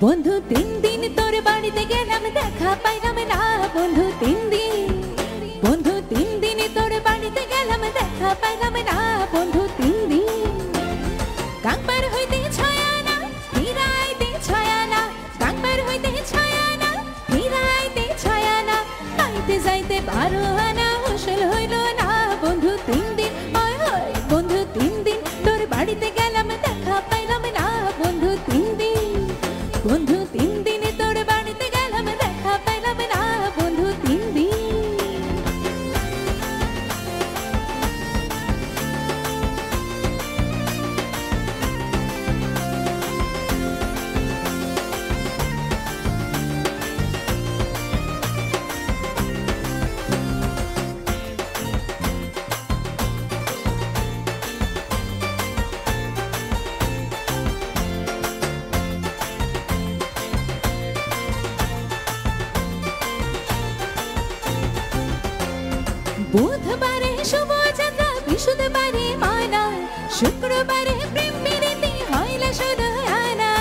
বন্ধু 3 দিন তোর বাড়িতে গেলাম দেখা পাইলাম না বন্ধু 3 দিন বন্ধু 3 দিন তোর বাড়িতে গেলাম দেখা পাইলাম না বন্ধু 3 দিন গাংপার হইতে ছয়ানা ফিরাইতে ছয়ানা গাংপার হইতে ছয়ানা ফিরাইতে ছয়ানা পাইতে যাইতে 12 আনা হোসল হইল না বন্ধু 3 দিন ওই ওই বন্ধু 3 দিন তোর বাড়িতে গেলাম দেখা পাইলাম না বন্ধু 3 দিন বন্ধু 3 দিন তোর বাড়িতে গেলাম দেখা পাইলাম না বন্ধু 3 দিন বুধবারে শুভযাত্রা বৃহস্পতিবারে মানা শুক্রবারে প্রেম প্রীতি হইল শুধু আনা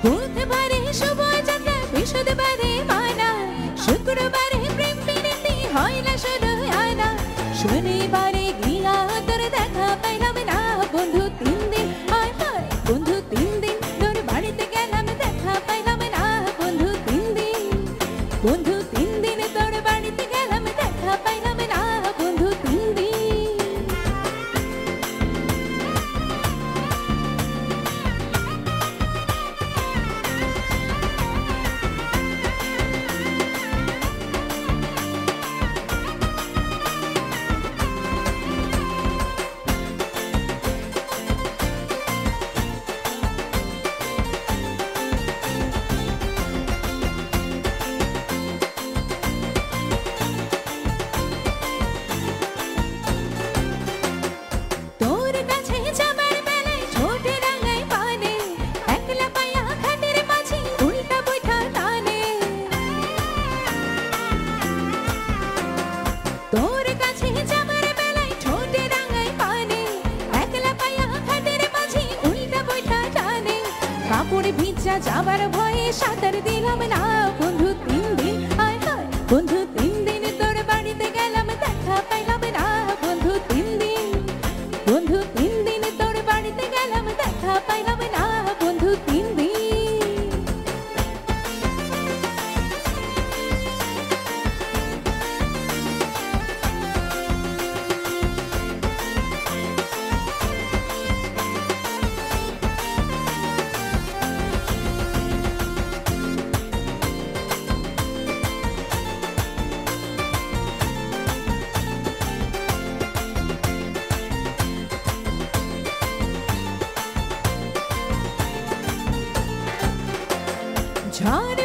বুধবারে শুভযাত্রা বৃহস্পতিবারে মানা শুক্রবারে প্রেম প্রীতি হইল শুধু আনা শনিবারে গিয়া তোর দেখা পাইলাম না বন্ধু 3 দিন হায় হায় বন্ধু 3 দিন তোর বাড়িতে গেলাম দেখা পাইলাম না বন্ধু 3 দিন বন্ধু 3 দিন তোর বাড়িতে গেলাম দেখা পাইলাম না বন্ধু 3 দিন তোর কাছে যাবার বেলায় ছোটে রাঙাই পানে একলা পায়া খাটের মাঝে উল্টা বৈঠা টানে তোর কাছে যাবার বেলায় ছোটে রাঙাই পানে একলা পায়া খাটের মাঝে উল্টা বৈঠা টানে কাপড় ভিজা যাবার ভয়ে সাঁতার দিলাম না বন্ধু 3 দিন হায় হায় বন্ধু 3 দিন তোর বাড়িতে গেলাম দেখা পাইলাম না বন্ধু 3 দিন বন্ধু 3 দিন তোর বাড়িতে গেলাম দেখা পাইলাম না বন্ধু 3 দিন ঝড়